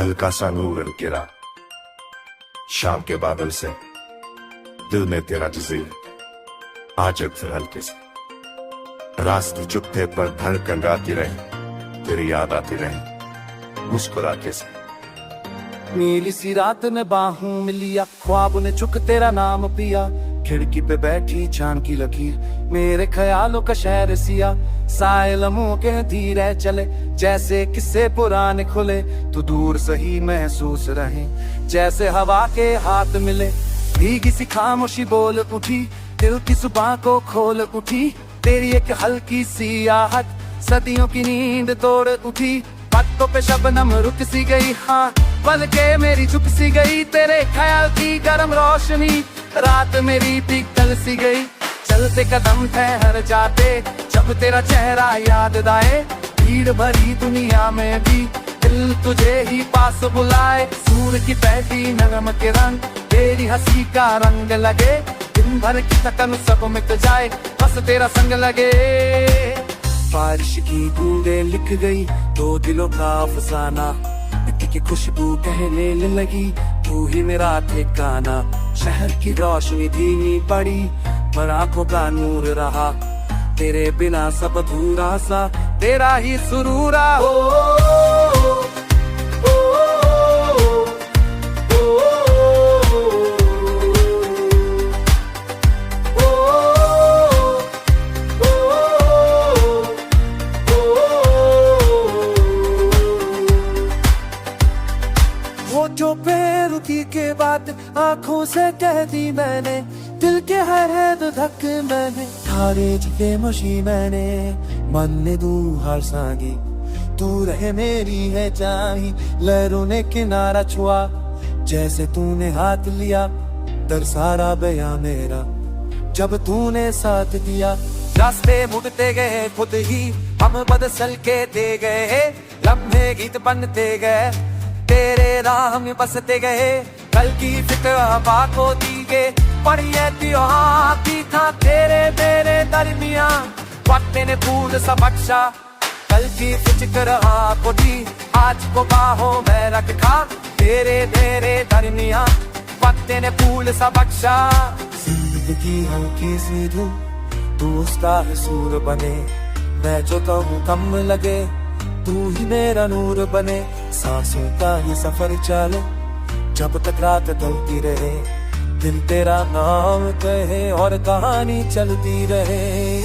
हल्का सा नूर गिरा शाम के बादल से, दिल में तेरा जज़ीर आज फिर हल्के से। रास्ते चुपते पर धड़कन आती रही, तेरी याद आती रही मुस्कुराते से। नीली सी रात ने बाहों में लिया, ख्वाब ने चुक तेरा नाम पिया। खिड़की पे बैठी चांद की लकीर, मेरे ख्यालों का शहर सिया। साए लम्हों के धीरे चले, जैसे किस्से पुराने खुले। तू दूर सही महसूस रहे, जैसे हवा के हाथ मिले। भीगी सी खामोशी बोल उठी, दिल की सुबह को खोल उठी। तेरी एक हल्की सी आहट, सदियों की नींद तोड़ उठी। पत्तों पे शबनम रुक सी गई, हाँ पल के मेरी झुक सी गई। तेरे ख्याल की गर्म रोशनी, रात मेरी पिघल सी गई। चलते कदम ठहर जाते, जब तेरा चेहरा याद आए। भीड़ भरी दुनिया में भी दिल तुझे ही पास बुलाए। सूर्य की पहली नरम किरण, तेरी हंसी का रंग लगे। दिन भर की थकन सब मिट जाए, बस तेरा संग लगे। बारिश की बूंदें लिख गई दो दिलों का अफसाना। मिट्टी की खुशबू कहने लगी, तू ही मेरा ठिकाना। शहर की रोशनी धीमी पड़ी, पर आंखों का नूर रहा। तेरे बिना सब अधूरा सा, तेरा ही सुरूरा हो। वो जो बेरुखी के बात आंखों से कह दी मैंने। दिल के हर धक मैंने थारे के मशी मैंने। मन ने दू हर सांगी, तू रहे मेरी है चाही। लहरों ने किनारा छुआ, जैसे तूने हाथ लिया। दरसारा बया मेरा, जब तूने साथ दिया। रास्ते मुड़ते गए खुद ही, हम बदसल के दे गए। लम्हे गीत बनते गए, तेरे राह में बसते गए। कल की फिक्र हवा को दी गए, पड़ी है त्योहार की था तेरे मेरे दरमिया। वक्त ने फूल सा बख्शा, कल की फिक्र को दी, आज को बाहों में रखा। तेरे तेरे दरमिया, वक्त ने फूल सा बख्शा। जिंदगी हल्की सी धूप, तू उसका सूर बने। मैं जो कहूँ कम लगे, तू ही मेरा नूर बने। सांसों का ही सफर चले, जब तक रात ढलती रहे। दिल तेरा नाम कहे और कहानी चलती रहे।